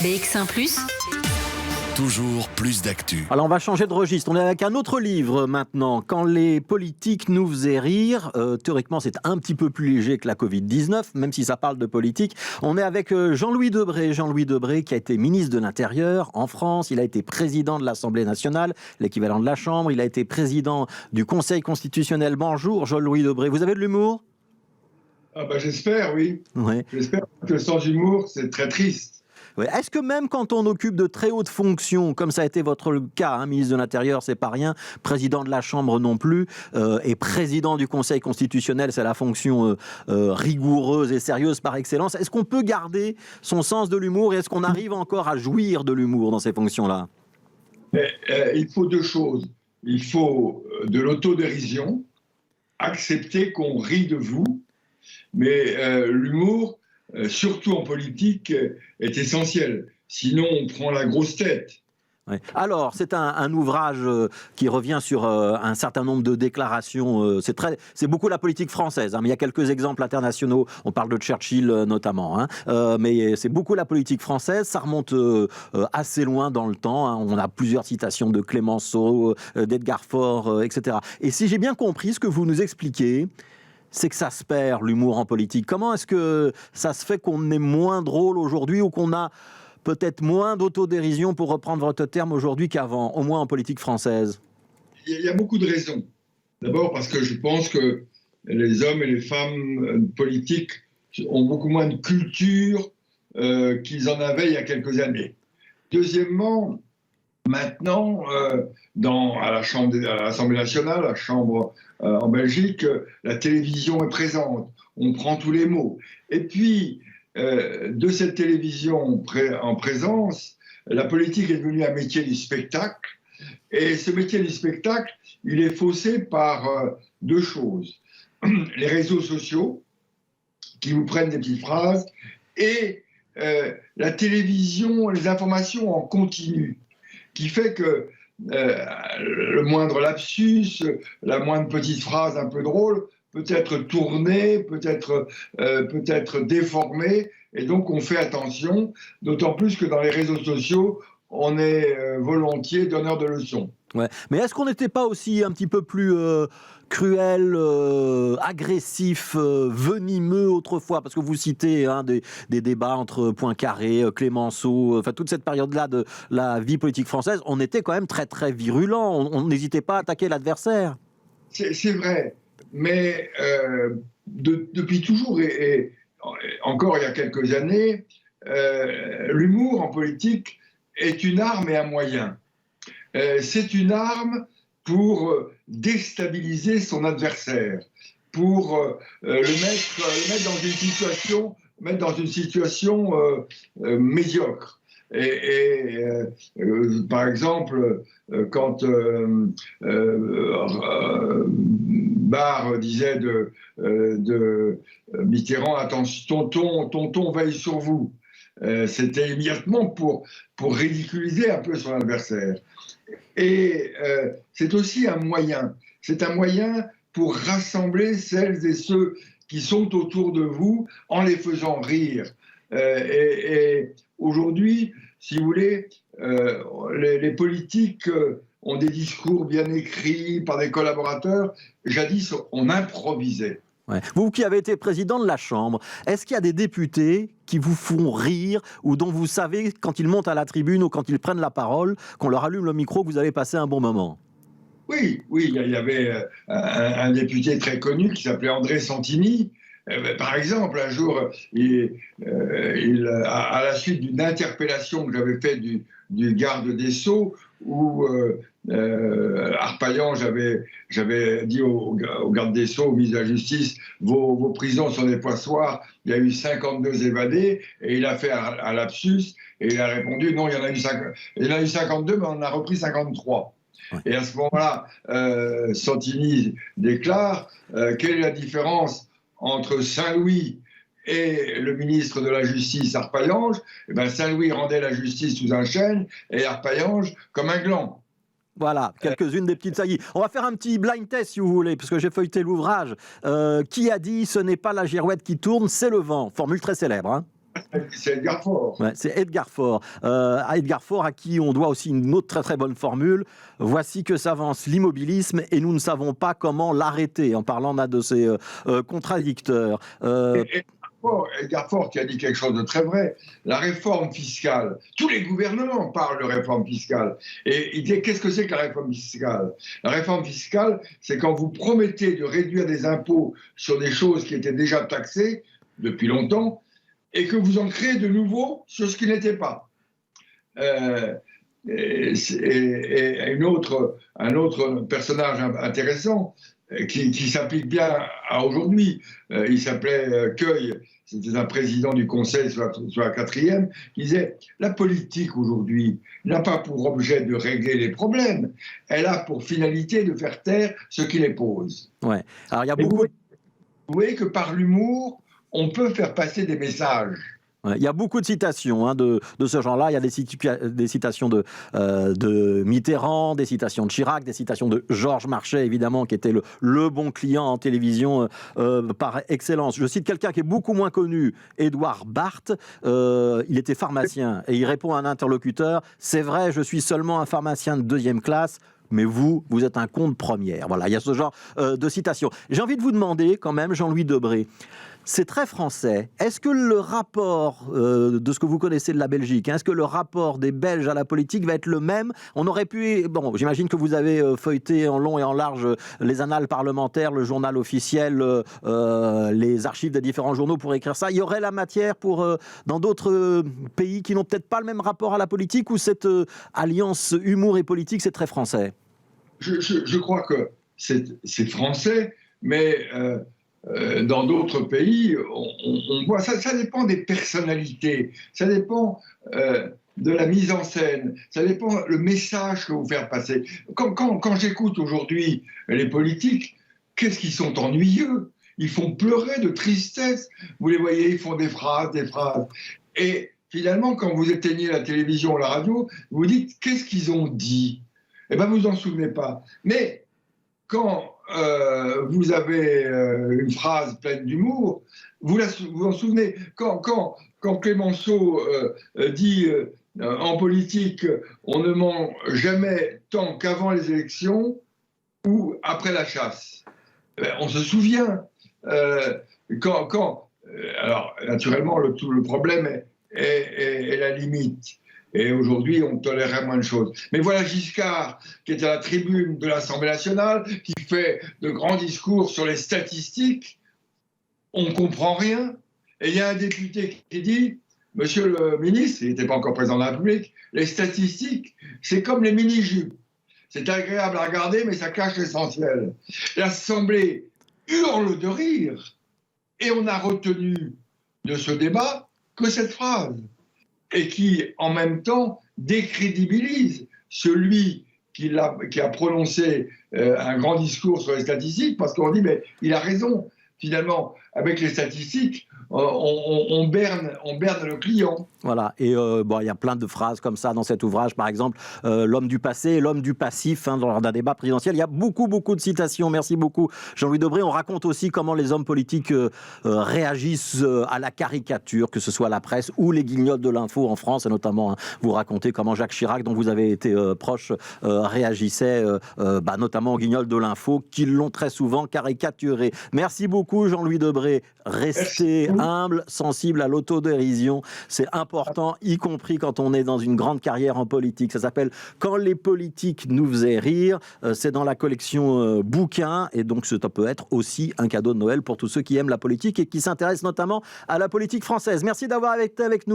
BX1 +, toujours plus d'actu. Alors on va changer de registre, on est avec un autre livre maintenant. Quand les politiques nous faisaient rire, théoriquement c'est un petit peu plus léger que la Covid-19, même si ça parle de politique. On est avec Jean-Louis Debré. Jean-Louis Debré qui a été ministre de l'Intérieur en France, il a été président de l'Assemblée nationale, l'équivalent de la Chambre, il a été président du Conseil constitutionnel. Bonjour Jean-Louis Debré, vous avez de l'humour ? J'espère, oui. Ouais. J'espère que sans humour, c'est très triste. Ouais. Est-ce que même quand on occupe de très hautes fonctions, comme ça a été votre cas, ministre de l'Intérieur, c'est pas rien, président de la Chambre non plus, et président du Conseil constitutionnel, c'est la fonction rigoureuse et sérieuse par excellence, est-ce qu'on peut garder son sens de l'humour et est-ce qu'on arrive encore à jouir de l'humour dans ces fonctions-là ? Il faut deux choses. Il faut de l'autodérision, accepter qu'on rit de vous, mais l'humour, surtout en politique, est essentiel. Sinon, on prend la grosse tête. Ouais. Alors, c'est un ouvrage qui revient sur un certain nombre de déclarations. C'est beaucoup la politique française, mais il y a quelques exemples internationaux. On parle de Churchill notamment, mais c'est beaucoup la politique française. Ça remonte assez loin dans le temps. On a plusieurs citations de Clémenceau, d'Edgar Faure, etc. Et si j'ai bien compris, ce que vous nous expliquez, c'est que ça se perd, l'humour en politique. Comment est-ce que ça se fait qu'on est moins drôle aujourd'hui ou qu'on a peut-être moins d'autodérision, pour reprendre votre terme, aujourd'hui qu'avant, au moins en politique française ? Il y a beaucoup de raisons. D'abord parce que je pense que les hommes et les femmes politiques ont beaucoup moins de culture qu'ils en avaient il y a quelques années. Deuxièmement, maintenant, à l'Assemblée nationale, à la Chambre en Belgique, la télévision est présente. On prend tous les mots. Et puis, de cette télévision en présence, la politique est devenue un métier du spectacle. Et ce métier du spectacle, il est faussé par deux choses. Les réseaux sociaux, qui vous prennent des petites phrases, et la télévision, les informations en continu, qui fait que le moindre lapsus, la moindre petite phrase un peu drôle, peut être tournée, peut être déformée, et donc on fait attention, d'autant plus que dans les réseaux sociaux, on est volontiers donneur de leçons. Ouais. Mais est-ce qu'on n'était pas aussi un petit peu plus cruel, agressif, venimeux autrefois ? Parce que vous citez des débats entre Poincaré, Clémenceau, toute cette période-là de la vie politique française, on était quand même très très virulent, on n'hésitait pas à attaquer l'adversaire. C'est vrai, mais depuis toujours, et encore il y a quelques années, l'humour en politique est une arme et un moyen. C'est une arme pour déstabiliser son adversaire, pour le mettre dans une situation médiocre. Par exemple, quand Barre disait de Mitterrand, attention, tonton veille sur vous. C'était immédiatement pour ridiculiser un peu son adversaire. Et c'est aussi un moyen. C'est un moyen pour rassembler celles et ceux qui sont autour de vous en les faisant rire. Et aujourd'hui, si vous voulez, les politiques ont des discours bien écrits par des collaborateurs. Jadis, on improvisait. Ouais. Vous qui avez été président de la Chambre, est-ce qu'il y a des députés qui vous font rire ou dont vous savez, quand ils montent à la tribune ou quand ils prennent la parole, qu'on leur allume le micro, que vous avez passé un bon moment ? Oui, il y avait un député très connu qui s'appelait André Santini. Par exemple, un jour, à la suite d'une interpellation que j'avais faite du garde des Sceaux, où Arpaillant, j'avais dit au garde des Sceaux, au ministre de la Justice, vos prisons sont des poissoirs, il y a eu 52 évadés, et il a fait un lapsus, et il a répondu, non, il y en a eu 52, mais on en a repris 53. Ouais. Et à ce moment-là, Santini déclare, quelle est la différence entre Saint-Louis et le ministre de la Justice, Arpaillange? Saint-Louis rendait la justice sous un chêne et Arpaillange comme un gland. Voilà, quelques-unes des petites saillies. On va faire un petit blind test si vous voulez, parce que j'ai feuilleté l'ouvrage. Qui a dit « ce n'est pas la girouette qui tourne, c'est le vent » ? Formule très célèbre. C'est Edgar Faure. Ouais, c'est Edgar Faure. À Edgar Faure, à qui on doit aussi une autre très très bonne formule. Voici que s'avance l'immobilisme et nous ne savons pas comment l'arrêter, en parlant là de ces contradicteurs. Edgar Faure qui a dit quelque chose de très vrai. La réforme fiscale, tous les gouvernements parlent de réforme fiscale. Et il dit, qu'est-ce que c'est que la réforme fiscale? La réforme fiscale, c'est quand vous promettez de réduire des impôts sur des choses qui étaient déjà taxées depuis longtemps, et que vous en créez de nouveaux sur ce qui n'était pas. Et un autre personnage intéressant qui s'applique bien à aujourd'hui, il s'appelait Queuille, c'était un président du Conseil sur la 4e, qui disait « La politique aujourd'hui n'a pas pour objet de régler les problèmes, elle a pour finalité de faire taire ce qui les pose. » Ouais. Alors, il y a beaucoup... Vous voyez que par l'humour, on peut faire passer des messages. Il y a beaucoup de citations de ce genre-là. Il y a des citations de Mitterrand, des citations de Chirac, des citations de Georges Marchais, évidemment, qui était le bon client en télévision par excellence. Je cite quelqu'un qui est beaucoup moins connu, Édouard Barth. Il était pharmacien et il répond à un interlocuteur « C'est vrai, je suis seulement un pharmacien de 2e classe. Mais vous êtes un con de première. » Voilà, il y a ce genre de citation. J'ai envie de vous demander quand même, Jean-Louis Debré, c'est très français. Est-ce que le rapport de ce que vous connaissez de la Belgique, est-ce que le rapport des Belges à la politique va être le même? On aurait pu... Bon, j'imagine que vous avez feuilleté en long et en large les annales parlementaires, le journal officiel, les archives des différents journaux pour écrire ça. Il y aurait la matière pour, dans d'autres pays qui n'ont peut-être pas le même rapport à la politique, ou cette alliance humour et politique, c'est très français? Je crois que c'est français, mais... dans d'autres pays, on voit ça dépend des personnalités, ça dépend de la mise en scène, ça dépend le message que vous faites passer. Quand j'écoute aujourd'hui les politiques, qu'est-ce qu'ils sont ennuyeux, ils font pleurer de tristesse. Vous les voyez, ils font des phrases. Et finalement, quand vous éteignez la télévision ou la radio, vous vous dites, qu'est-ce qu'ils ont dit? Eh bien, vous en souvenez pas. Mais quand vous avez une phrase pleine d'humour, vous en souvenez. Quand Clémenceau dit en politique, on ne ment jamais tant qu'avant les élections ou après la chasse. On se souvient. Alors, naturellement, le problème est la limite. Et aujourd'hui, on tolérait moins de choses. Mais voilà Giscard, qui est à la tribune de l'Assemblée nationale, qui fait de grands discours sur les statistiques. On ne comprend rien. Et il y a un député qui dit, monsieur le ministre, il n'était pas encore président de la République, les statistiques, c'est comme les mini-jupes. C'est agréable à regarder, mais ça cache l'essentiel. L'Assemblée hurle de rire. Et on a retenu de ce débat que cette phrase. Et qui, en même temps, décrédibilise celui qui a prononcé un grand discours sur les statistiques, parce qu'on dit, mais il a raison, finalement, avec les statistiques, on berne le client. Voilà, et il y a plein de phrases comme ça dans cet ouvrage, par exemple, l'homme du passé et l'homme du passif, lors d'un débat présidentiel. Il y a beaucoup de citations. Merci beaucoup, Jean-Louis Debré. On raconte aussi comment les hommes politiques réagissent à la caricature, que ce soit la presse ou les guignols de l'info en France, et notamment, vous racontez comment Jacques Chirac, dont vous avez été proche, réagissait notamment aux guignols de l'info, qui l'ont très souvent caricaturé. Merci beaucoup, Jean-Louis Debré. Restez humble, sensible à l'autodérision. C'est important, y compris quand on est dans une grande carrière en politique. Ça s'appelle « Quand les politiques nous faisaient rire ». C'est dans la collection bouquins, et donc ça peut être aussi un cadeau de Noël pour tous ceux qui aiment la politique et qui s'intéressent notamment à la politique française. Merci d'avoir été avec nous.